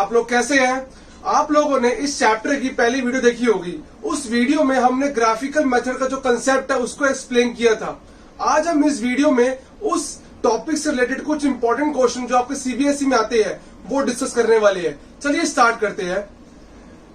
आप लोग कैसे हैं? आप लोगों ने इस चैप्टर की पहली वीडियो देखी होगी। उस वीडियो में हमने ग्राफिकल मेथड का जो कंसेप्ट है उसको एक्सप्लेन किया था। आज हम इस वीडियो में उस टॉपिक से रिलेटेड कुछ इंपॉर्टेंट क्वेश्चन जो आपके सीबीएसई में आते हैं वो डिस्कस करने वाले हैं। चलिए स्टार्ट करते हैं।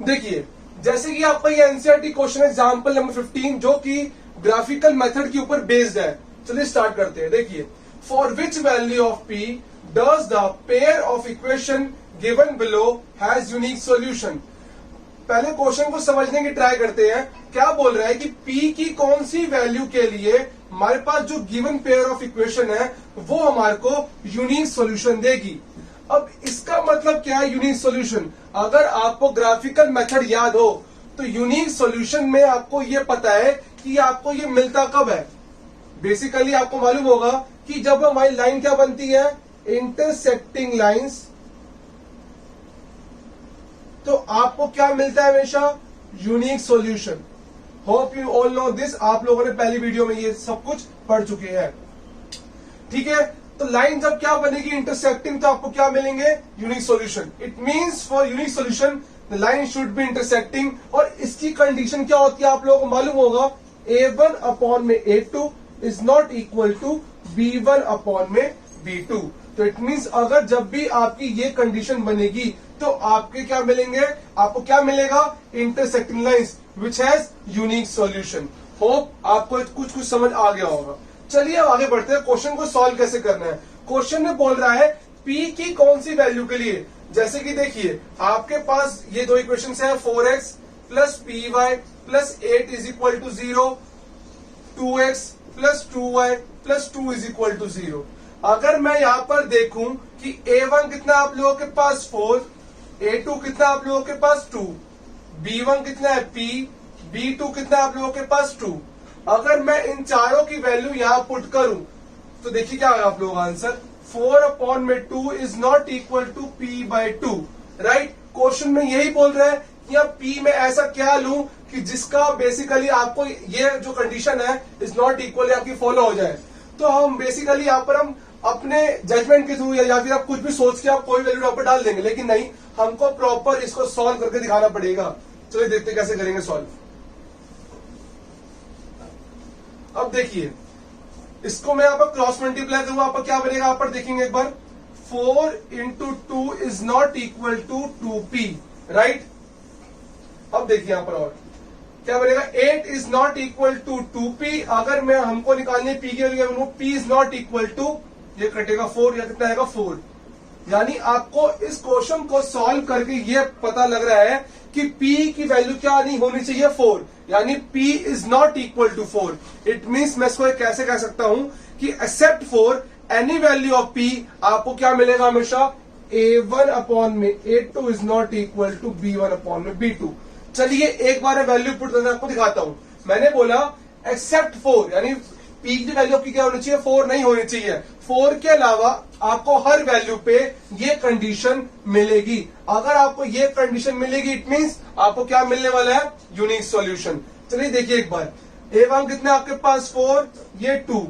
देखिए, जैसे कि आपका ये एनसीईआरटी क्वेश्चन एग्जांपल नंबर 15 जो कि ग्राफिकल मेथड के ऊपर बेस्ड है। चलिए स्टार्ट करते हैं। देखिए, for which value of P does the pair of equation given below has unique solution. पहले क्वेश्चन को समझने की ट्राई करते हैं। क्या बोल रहा है कि p की कौन सी वैल्यू के लिए हमारे पास जो गिवन पेयर ऑफ इक्वेशन है वो हमारे को यूनिक सॉल्यूशन देगी। अब इसका मतलब क्या है यूनिक सॉल्यूशन? अगर आपको ग्राफिकल मेथड याद हो तो यूनिक सॉल्यूशन में आपको ये पता है कि आपको ये मिलता कब है। बेसिकली आपको मालूम होगा कि जब हमारी लाइन क्या बनती है, इंटरसेक्टिंग लाइंस, तो आपको क्या मिलता है हमेशा? Unique solution. Hope you all know this. आप लोगों ने पहली वीडियो में ये सब कुछ पढ़ चुके हैं, ठीक है। तो लाइन जब क्या बनेगी, इंटरसेक्टिंग, तो आपको क्या मिलेंगे? Unique solution. It means for unique solution the line should be intersecting. और इसकी कंडीशन क्या होती है आप लोगों को मालूम होगा, a1 अपॉन में a2 is not equal to b1 upon में b2। तो इट मींस अगर जब भी आपकी ये कंडीशन बनेगी तो आपके क्या मिलेंगे? आपको क्या मिलेगा? Intersecting lines which has unique solution. Hope आपको कुछ समझ आ गया होगा। चलिए अब आगे बढ़ते हैं। क्वेश्चन को सॉल्व कैसे करना है। क्वेश्चन में बोल रहा है p की कौन सी वैल्यू के लिए। जैसे कि देखिए, आपके पास ये दो इक्वेशन है, 4x plus P Y plus 8 is equal to 0, 2x plus 2y plus 2 is equal to 0। अगर मैं यहां पर देखूं कि a1 कितना आप लोगों के पास 4, a2 कितना आप लोगों के पास 2, b1 कितना है p, b2 कितना आप लोगों के पास 2। अगर मैं इन चारों की वैल्यू यहां पुट करूं तो देखिए क्या आएगा आप लोगों का आंसर, 4 अपॉन में 2 is not equal to p by 2। Right, question में यही बोल रहा है कि यहाँ p में ऐसा क्या लूं कि जिसका बेसिकली आपको ये जो कंडीशन है इज नॉट इक्वल आपकी फॉलो हो जाए। तो हम बेसिकली यहाँ पर हम अपने जजमेंट के थ्रू या फिर आप कुछ भी सोच के आप कोई वैल्यू यहाँ पर डाल देंगे, लेकिन नहीं, हमको प्रॉपर इसको सॉल्व करके दिखाना पड़ेगा। चलिए देखते कैसे करेंगे सॉल्व। अब देखिए, इसको मैं यहाँ पर क्रॉस मल्टीप्लाई करूंगा, आपका क्या बनेगा यहाँ पर देखेंगे एक बार, 4 into 2 is not equal to 2p। Right, अब देखिए यहां पर और क्या बनेगा, 8 is not equal to 2p। अगर मैं हमको निकालनी p की value, p is not equal to, ये कटेगा 4, या कितना आएगा 4। यानी आपको इस क्वेश्चन को सॉल्व करके ये पता लग रहा है कि p की वैल्यू क्या नहीं होनी चाहिए, 4। यानी p is not equal to 4। It means मैं इसको कैसे कह सकता हूं कि except for any value of p आपको क्या मिलेगा हमेशा, a1 अपॉन में a2 is not equal to b1 upon में b2। चलिए एक बार वैल्यू पुट करके आपको दिखाता हूं। मैंने बोला एक्सेप्ट 4, यानी p की वैल्यू आपकी क्या होनी चाहिए, 4 नहीं होनी चाहिए। 4 के अलावा आपको हर वैल्यू पे ये कंडीशन मिलेगी। अगर आपको ये कंडीशन मिलेगी इट मींस आपको क्या मिलने वाला है, यूनिक सॉल्यूशन। चलिए देखिए एक बार, a1 कितना आपके पास 4, ये 2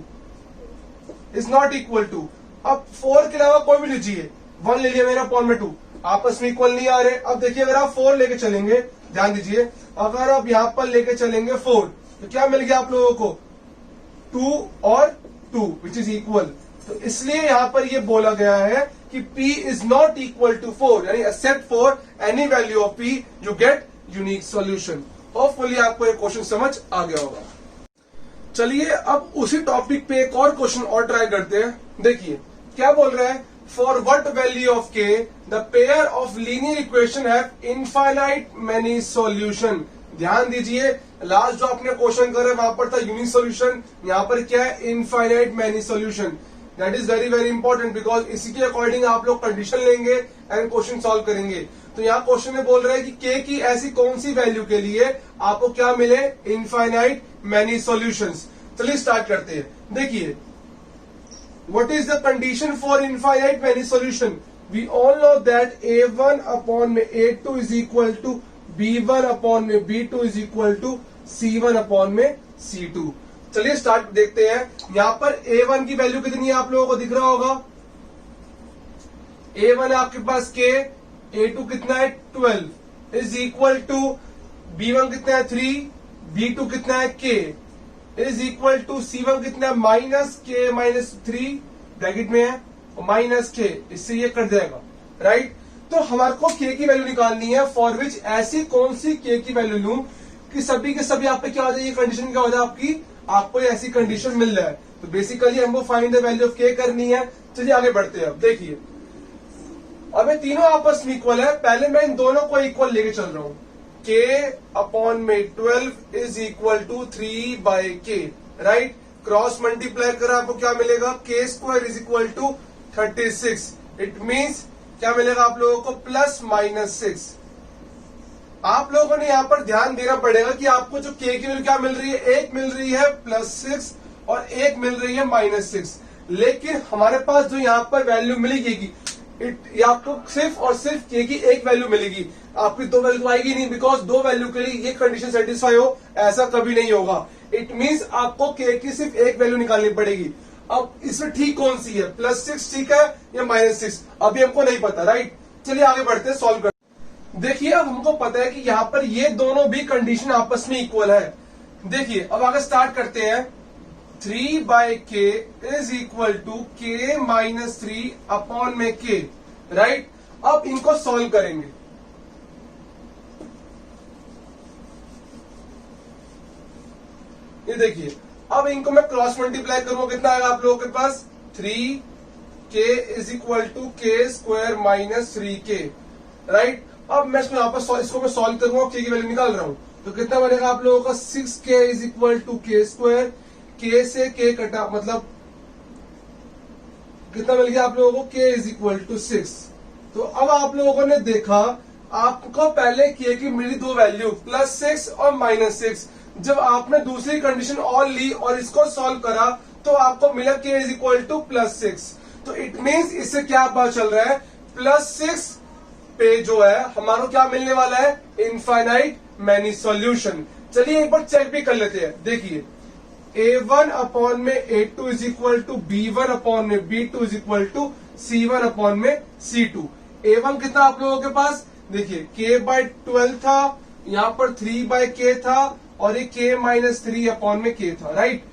इज नॉट इक्वल टू, अब 4 के अलावा कोई भी लीजिए, 1 ले लिया मेरा अपॉन में 2, आपस में इक्वल नहीं आ रहे। अब देखिए अगर आप 4 लेके चलेंगे, ध्यान दीजिए, अगर आप यहां पर लेके चलेंगे 4 तो क्या मिल गया आप लोगों को, 2 और 2 विच इज इक्वल। तो इसलिए यहां पर ये बोला गया है कि p is not equal to 4, यानी except for any value of p you get unique solution. Hopefully आपको ये क्वेश्चन समझ आ गया होगा। चलिए अब उसी टॉपिक पे एक और क्वेश्चन और ट्राई करते हैं। देखिए क्या बोल रहा है, for what value of k the pair of linear equation have infinite many solution. ध्यान दीजिए, लास्ट जो आपने क्वेश्चन कर रहे वहां पर था यूनिक सॉल्यूशन, यहाँ पर क्या है, infinite many solution. That is very very important because इसी के अकॉर्डिंग आप लोग कंडीशन लेंगे एंड क्वेश्चन सॉल्व करेंगे। तो यहाँ क्वेश्चन में बोल रहा है कि k की ऐसी कौन सी वैल्यू के लिए आपको क्या मिले, इनफाइनाइट मेनी सॉल्यूशंस। चलिए स्टार्ट करते हैं। देखिए, what is the condition for infinite many solution? We all know that a1 upon में a2 is equal to b1 upon में b2 is equal to c1 upon में c2। चलिए start देखते हैं। यहां पर a1 की वैल्यू कितनी है आप लोगों को दिख रहा होगा, a1 है आपके पास k, A2 कितना है 12 इज इक्वल टू B1 कितना है 3, B2 कितना है K is equal to C1 कितना है माइनस K माइनस 3 ब्रैकेट में है माइनस K, इससे ये कट जाएगा, राइट। तो हमारे को K की वैल्यू निकालनी है फॉर विच ऐसी कौन सी K की वैल्यू लूं कि सभी के सभी आप पे क्या हो जाए, ये कंडीशन क्या हो जाए आपकी, आपको ऐसी कंडीशन मिल जाए। तो बेसिकली हमको find the value of K करनी है। चलिए आगे बढ़ते हैं। अब देखिए अब ये तीनों आपस में इक्वल है, पहले मैं इन दोनों को इक्वल लेके चल रहा हूं। K अपॉन में 12 is equal to 3 by K, right. Cross multiply करा आपको क्या मिलेगा, K square is equal to 36। It means क्या मिलेगा आप लोगों को प्लस माइनस 6। आप लोगों ने यहां पर ध्यान देना पड़ेगा कि आपको जो K की वैल्यू क्या मिल रही है, एक मिल रही है +6 और एक मिल रही है -6। लेकिन हमारे पास जो यहां पर वैल्यू मिलेगी ये आपको सिर्फ और सिर्फ K की एक वैल्यू मिलेगी, आपकी दो वैल्यू तो आएगी नहीं, बिकॉज दो वैल्यू के लिए ये कंडीशन सेटिस्फाई हो ऐसा कभी नहीं होगा। इट मींस आपको K की सिर्फ एक वैल्यू निकालनी पड़ेगी। अब इसमें ठीक कौन सी है, +6 ठीक है या -6, अभी हमको नहीं पता, राइट। चलिए आगे बढ़ते हैं, सॉल्व करते। देखिए अब हमको पता है कि यहां पर ये दोनों भी कंडीशन आपस में इक्वल है। देखिए अब आगे स्टार्ट करते हैं। 3 by K is equal to K minus 3 upon में K, राइट। अब इनको सॉल्व करेंगे। ये देखिए अब इनको मैं क्रॉस मल्टीप्लाई करूंगा, कितना आएगा आप लोगों के पास, 3K is equal to K square minus 3K, right. अब मैं इसको यहां पर इसको मैं सॉल्व करूंगा, K की वैल्यू निकाल रहा हूं, तो कितना बनेगा आप लोगों का 6K is equal to K square, K से K कटा मतलब कितना मिल गया आप लोगों को, K इज इक्वल टू 6। तो अब आप लोगों ने देखा आपको पहले K की मिली दो वैल्यू +6 और -6। जब आपने दूसरी कंडीशन और ली और इसको सॉल्व करा तो आपको मिला K इज इक्वल टू +6। तो इट मीन्स इससे क्या पता चल रहा है, +6 पे जो है हमारा क्या मिलने वाला है, इनफाइनाइट मैनी सॉल्यूशन। चलिए एक बार चेक भी कर लेते हैं। देखिए A1 अपॉन में A2 is equal to B1 upon में B2 is equal to C1 upon में C2। A1 कितना आप लोगों के पास, देखिए K बाई 12 था, यहां पर 3 बाई K था और ये K माइनस 3 अपॉन में K था, राइट।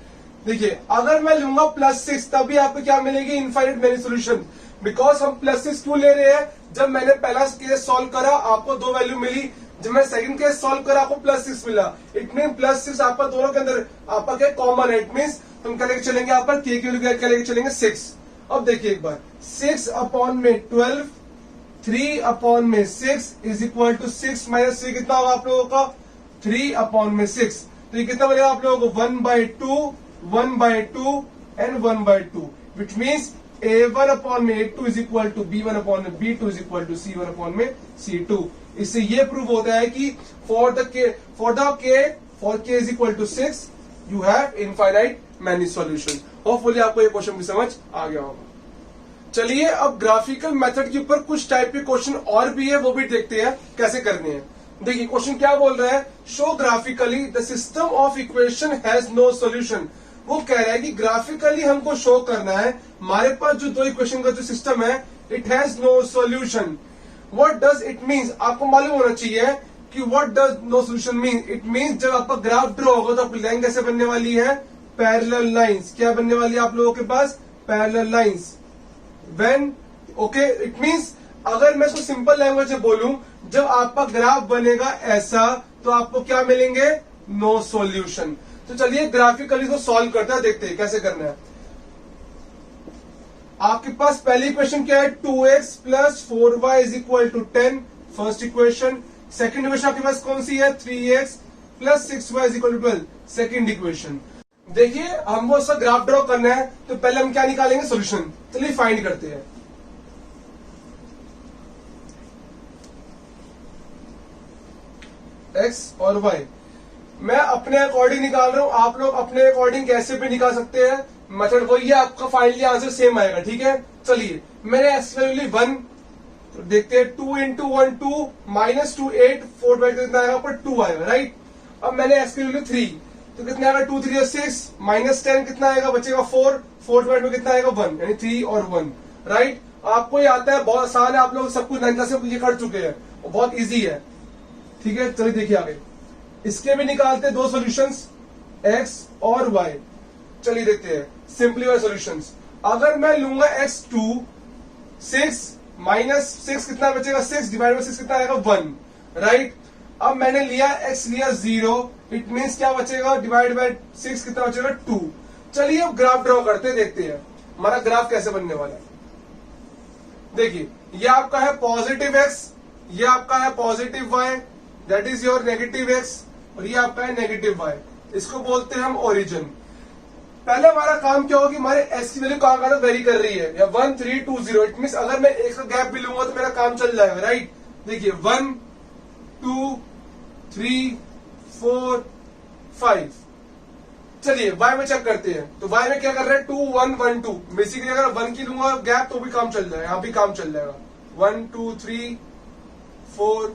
देखिए अगर मैं लूंगा +6 तभी आपको क्या मिलेगी, इनफाइनाइट मैनी सोल्यूशन। बिकॉज हम +6 क्यों ले रहे हैं, जब मैंने पहला केस सॉल्व करा आपको दो वैल्यू मिली, जब मैं सेकंड केस सॉल्व करा आपको +6 मिला। इट मीन +6 आपका दोनों के अंदर आपका क्या कॉमन है, इट मीन तुम क्या लेके चलेंगे, यहाँ पर K की वैल्यू क्या लेके चलेंगे 6। अब देखिए एक बार 6 अपॉन में 12, 3 अपॉन में 6 इज इक्वल टू 6 माइनस 3 कितना होगा आप लोगों का, 3 अपॉन में 6। तो ये कितना बनेगा आप लोगों को 1/2, 1/2 and 1/2, which means A1 upon में A2 is equal to B1 upon में B2 is equal to C1 upon में C2। इससे ये प्रूव होता है कि for K is equal to 6 you have infinite many solution. Hopefully आपको ये क्वेश्चन भी समझ आ गया होगा। चलिए अब ग्राफिकल मेथड के ऊपर कुछ टाइप के क्वेश्चन और भी है, वो भी देखते हैं कैसे करने हैं। देखिए क्वेश्चन क्या बोल रहा है, show graphically the system of equation has no solution. वो कह रहा है कि ग्राफिकली हमको शो करना है हमारे पास जो दो इक्वेशन का जो सिस्टम है, it has no solution. What does it means, आपको मालूम होना चाहिए कि what does no solution mean. It means जब आपका ग्राफ ड्रॉ होगा तो आपकी लाइन कैसे बनने वाली है, पैरेलल लाइंस। क्या बनने वाली है आप लोगों के पास, parallel lines. When okay, it means अगर मैं इसको सिंपल लैंग्वेज में बोलूं, जब आपका ग्राफ बनेगा ऐसा तो आपको क्या मिलेंगे, नो सॉल्यूशन। तो चलिए ग्राफिकली इसको सॉल्व करते हैं, देखते हैं कैसे करना है। आपके पास पहली इक्वेशन क्या है, 2x plus 4y is equal to 10, first equation. Second equation आपके पास कौन सी है, 3x plus 6y is equal to 12, second equation. देखिए हमको उसका ग्राफ ड्रॉ करना है तो पहले हम क्या निकालेंगे, सोल्यूशन। चलिए फाइंड करते हैं। x और y मैं अपने अकॉर्डिंग निकाल रहा हूं, आप लोग अपने अकॉर्डिंग कैसे भी निकाल सकते हैं, मेथड वही है, आपका फाइनली आंसर सेम आएगा, ठीक है। चलिए मैंने एक्स वैल्यू 1, तो देखते हैं 2 इंटू 1 2 माइनस 2 8, 4 बाई कितना आएगा पर 2 आएगा, राइट। अब मैंने एक्स की वैल्यू 3, तो कितना आएगा 2 3 6 माइनस 10 कितना आएगा, बचेगा 4, 4 में कितना आएगा 1, यानी 3 और 1, राइट। आपको ये आता है, बहुत आसान है, आप लोग सब कुछ 9 क्लास में ये कर चुके हैं, बहुत इजी है। ठीक है, चलिए देखिए आगे। इसके भी निकालते हैं 2 सॉल्यूशंस, x और y। चलिए देखते हैं सिंपलीफाइड सॉल्यूशंस। अगर मैं लूंगा x2, 6 माइनस 6 कितना बचेगा, 6 डिवाइड बाई 6 कितना आएगा 1, राइट। अब मैंने लिया x लिया 0, इट मीन्स क्या बचेगा, डिवाइड बाई 6 कितना बचेगा 2। चलिए अब ग्राफ ड्रॉ करते हैं, देखते हैं हमारा ग्राफ कैसे बनने वाला है। देखिए ये आपका है पॉजिटिव x, ये आपका है positive y, that is your negative x, और ये आपका है नेगेटिव y। इसको बोलते हैं हम ओरिजिन। पहले हमारा काम क्या होगा कि हमारे s की वैल्यू कहां कहां वेरी कर रही है, या 1 3 2 0। इट मीन अगर मैं एक का गैप भी लूंगा तो मेरा काम चल जाएगा, राइट। देखिए 1 2 3 4 5। चलिए y में चेक करते हैं, तो y में क्या कर रहे हैं, 2 1 1 2। बेसिकली अगर 1 की लूंगा गैप तो भी काम चल जाएगा, यहां भी काम चल जाएगा। 1 2 3 4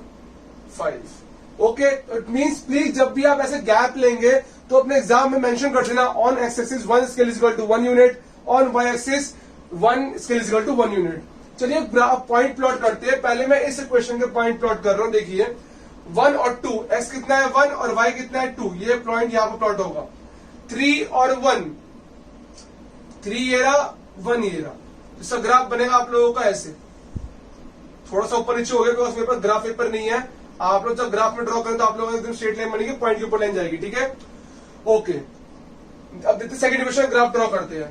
5। ओके, इट मींस प्लीज जब भी आप ऐसे गैप लेंगे तो अपने एग्जाम में मेंशन कर देना, on X axis 1 scale is equal to 1 unit, on Y axis 1 scale is equal to 1 unit. चलिए पॉइंट प्लॉट करते हैं। पहले मैं इस इक्वेशन के पॉइंट प्लॉट कर रहा हूं। देखिए 1 और 2, x कितना है 1 और y कितना है 2, ये पॉइंट यहां पर प्लॉट होगा। 3 और 1, 3 ये रहा 1 ये रहा। इसका ग्राफ बनेगा आप लोगों का ऐसे, थोड़ा सा ऊपर नीचे हो गया बिकॉज मेरे पास ग्राफ पेपर नहीं है। आप लोग जब ग्राफ में ड्रॉ करें तो आप लोगों को एकदम स्ट्रेट लाइन बनेगी, पॉइंट के ऊपर लाइन जाएगी, ठीक है। ओके, अब देखते सेकंड इक्वेशन ग्राफ ड्रॉ करते हैं।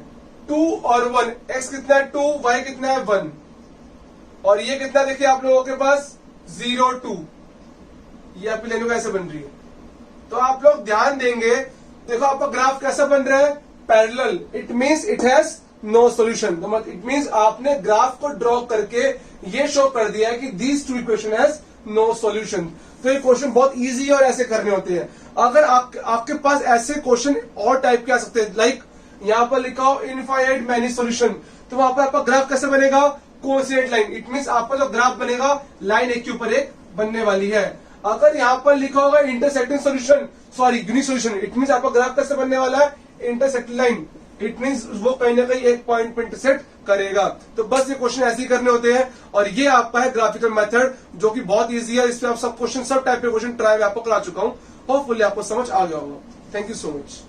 2 और 1, x कितना है 2, y कितना है 1, और ये कितना देखिए आप लोगों के पास 0 2। ये आपकी लाइन कैसे बन रही है, तो आप लोग ध्यान देंगे। देखो आपका ग्राफ कैसा बन रहा है, parallel. It means it has no solution. It means आपने ग्राफ को ड्रॉ करके ये शो कर दिया है कि these two equation has no solution. तो ये क्वेश्चन बहुत इजी और ऐसे करने होते हैं। अगर आपके पास ऐसे क्वेश्चन और टाइप के आ सकते हैं, लाइक यहां पर लिखा हो इनफाइनाइट मैनी सॉल्यूशन, तो वहां पर आपका ग्राफ कैसे बनेगा, कोइंसिडेंट लाइन। इट मींस आपका जो ग्राफ बनेगा लाइन एक के ऊपर एक बनने वाली है। अगर यहां पर लिखा होगा intersecting solution, sorry unique solution, it means आपका ग्राफ कैसे बनने वाला है, इंटरसेक्टिंग लाइन। इट मींस वो कहीं ना कहीं एक पॉइंट पे इंटरसेक्ट करेगा। तो बस ये क्वेश्चन ऐसे ही करने होते हैं, और ये आपका है ग्राफिकल मेथड जो कि बहुत इजी है। इसमें आप सब क्वेश्चन, सब टाइप के क्वेश्चन ट्राई में आपको करा चुका हूं। होपफुली आपको समझ आ गया होगा। Thank you so much.